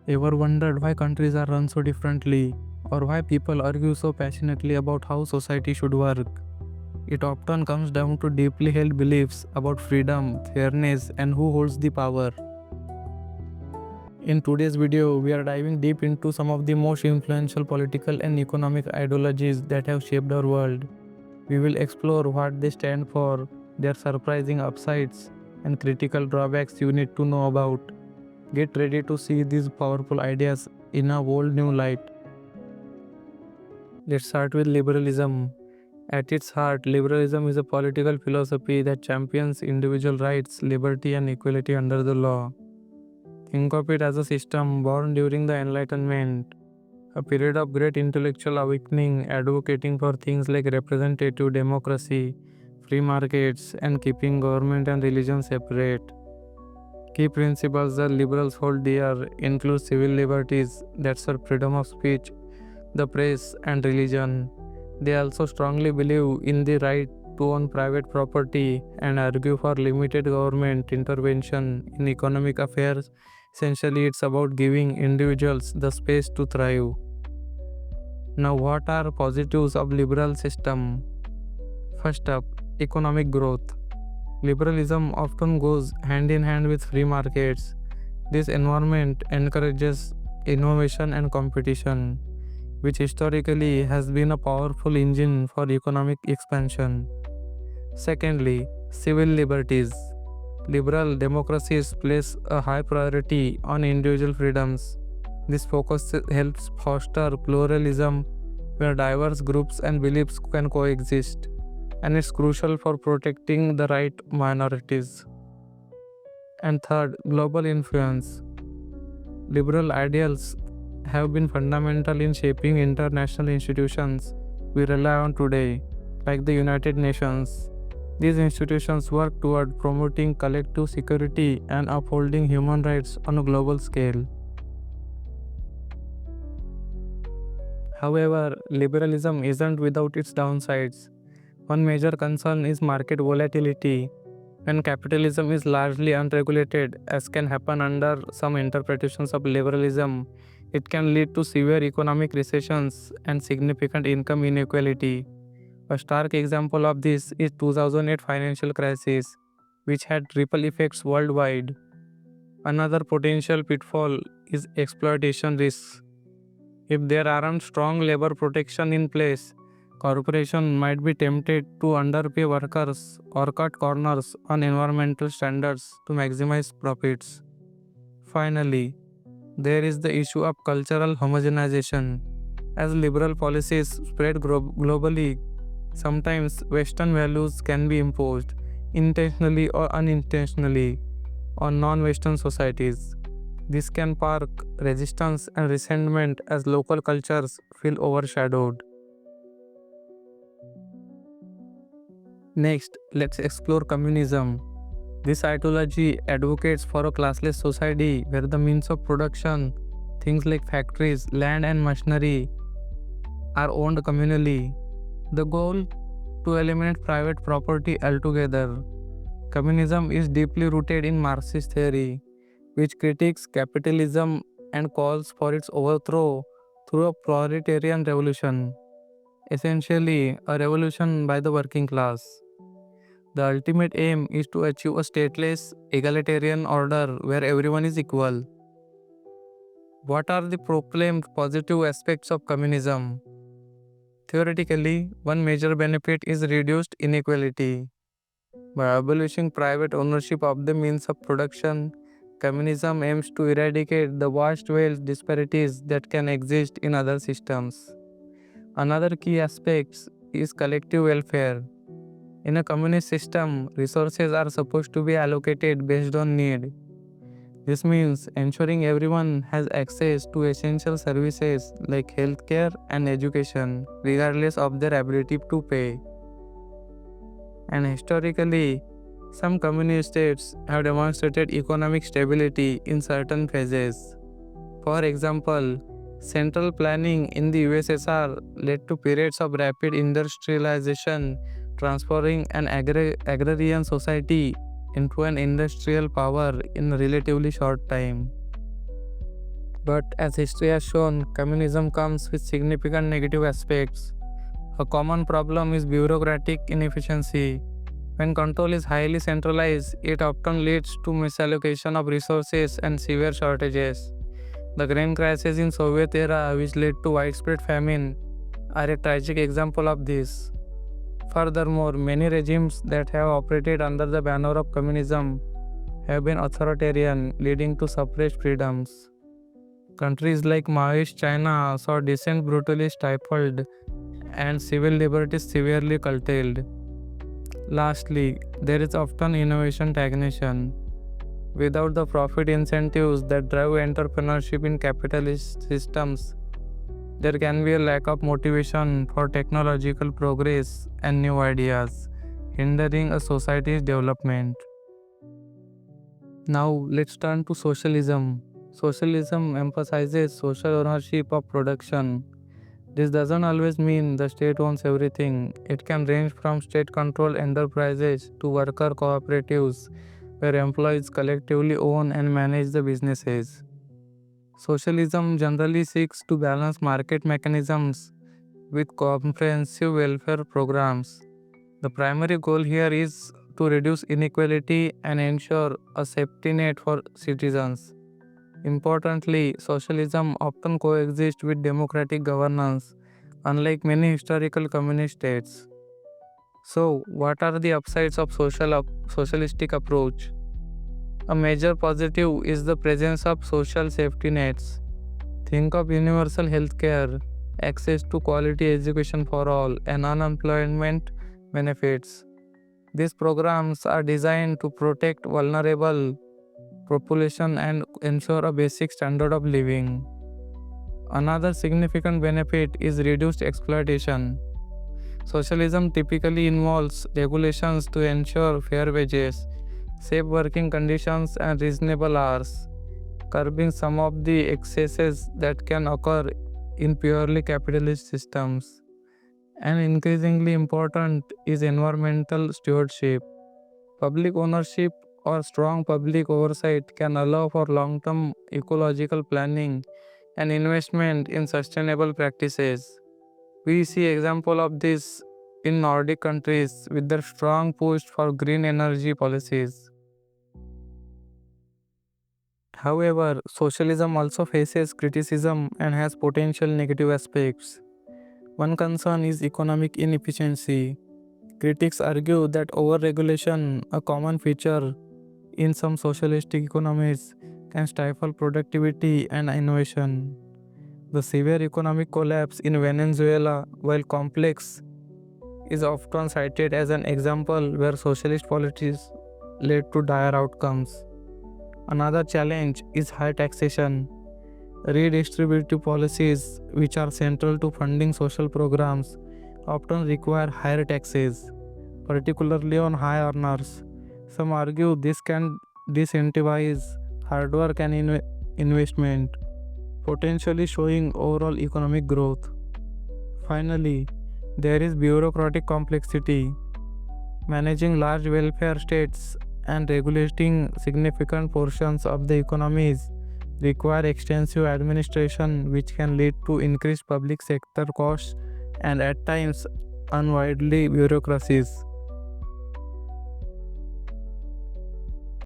Ever wondered why countries are run so differently, or why people argue so passionately about how society should work? It often comes down to deeply held beliefs about freedom, fairness, and who holds the power. In today's video, we are diving deep into some of the most influential political and economic ideologies that have shaped our world. We will explore what they stand for, their surprising upsides, and critical drawbacks you need to know about. Get ready to see these powerful ideas in a whole new light. Let's start with liberalism. At its heart, liberalism is a political philosophy that champions individual rights, liberty, and equality under the law. Think of it as a system born during the Enlightenment, a period of great intellectual awakening, advocating for things like representative democracy, free markets, and keeping government and religion separate. Key principles that liberals hold dear include civil liberties, that's our freedom of speech, the press, and religion. They also strongly believe in the right to own private property and argue for limited government intervention in economic affairs. Essentially, it's about giving individuals the space to thrive. Now, what are positives of liberal system? First up, economic growth. Liberalism often goes hand in hand with free markets. This environment encourages innovation and competition, which historically has been a powerful engine for economic expansion. Secondly, civil liberties. Liberal democracies place a high priority on individual freedoms. This focus helps foster pluralism where diverse groups and beliefs can coexist, and it's crucial for protecting the right minorities. And third, global influence. Liberal ideals have been fundamental in shaping international institutions we rely on today, like the United Nations. These institutions work toward promoting collective security and upholding human rights on a global scale. However, liberalism isn't without its downsides. One major concern is market volatility. When capitalism is largely unregulated, as can happen under some interpretations of liberalism, it can lead to severe economic recessions and significant income inequality. A stark example of this is 2008 financial crisis, which had ripple effects worldwide. Another potential pitfall is exploitation risks. If there aren't strong labor protection in place, corporations might be tempted to underpay workers or cut corners on environmental standards to maximize profits. Finally, there is the issue of cultural homogenization. As liberal policies spread globally, sometimes Western values can be imposed, intentionally or unintentionally, on non-Western societies. This can spark resistance and resentment as local cultures feel overshadowed. Next, let's explore communism. This ideology advocates for a classless society where the means of production, things like factories, land, and machinery, are owned communally. The goal? To eliminate private property altogether. Communism is deeply rooted in Marxist theory, which critiques capitalism and calls for its overthrow through a proletarian revolution, essentially a revolution by the working class. The ultimate aim is to achieve a stateless, egalitarian order where everyone is equal. What are the proclaimed positive aspects of communism? Theoretically, one major benefit is reduced inequality. By abolishing private ownership of the means of production, communism aims to eradicate the vast wealth disparities that can exist in other systems. Another key aspect is collective welfare. In a communist system, resources are supposed to be allocated based on need. This means ensuring everyone has access to essential services like healthcare and education, regardless of their ability to pay. And historically, some communist states have demonstrated economic stability in certain phases. For example, central planning in the USSR led to periods of rapid industrialization, transforming an agrarian society into an industrial power in a relatively short time. But as history has shown, communism comes with significant negative aspects. A common problem is bureaucratic inefficiency. When control is highly centralized, it often leads to misallocation of resources and severe shortages. The grain crisis in Soviet era, which led to widespread famine, are a tragic example of this. Furthermore, many regimes that have operated under the banner of communism have been authoritarian, leading to suppressed freedoms. Countries like Maoist China saw dissent brutally stifled and civil liberties severely curtailed. Lastly, there is often innovation stagnation. Without the profit incentives that drive entrepreneurship in capitalist systems, there can be a lack of motivation for technological progress and new ideas, hindering a society's development. Now, let's turn to socialism. Socialism emphasizes social ownership of production. This doesn't always mean the state owns everything. It can range from state controlled enterprises to worker cooperatives, where employees collectively own and manage the businesses. Socialism generally seeks to balance market mechanisms with comprehensive welfare programs. The primary goal here is to reduce inequality and ensure a safety net for citizens. Importantly, socialism often coexists with democratic governance, unlike many historical communist states. So, what are the upsides of socialistic approach? A major positive is the presence of social safety nets. Think of universal healthcare, access to quality education for all, and unemployment benefits. These programs are designed to protect vulnerable population and ensure a basic standard of living. Another significant benefit is reduced exploitation. Socialism typically involves regulations to ensure fair wages, safe working conditions, and reasonable hours, curbing some of the excesses that can occur in purely capitalist systems. And increasingly important is environmental stewardship. Public ownership or strong public oversight can allow for long term ecological planning and investment in sustainable practices. We see example of this in Nordic countries with their strong push for green energy policies. However, socialism also faces criticism and has potential negative aspects. One concern is economic inefficiency. Critics argue that overregulation, a common feature in some socialistic economies, can stifle productivity and innovation. The severe economic collapse in Venezuela, while complex, is often cited as an example where socialist policies led to dire outcomes. Another challenge is high taxation. Redistributive policies, which are central to funding social programs, often require higher taxes, particularly on high earners. Some argue this can disincentivize hard work and investment, potentially showing overall economic growth. Finally, there is bureaucratic complexity. Managing large welfare states and regulating significant portions of the economies require extensive administration, which can lead to increased public sector costs and at times unwieldy bureaucracies.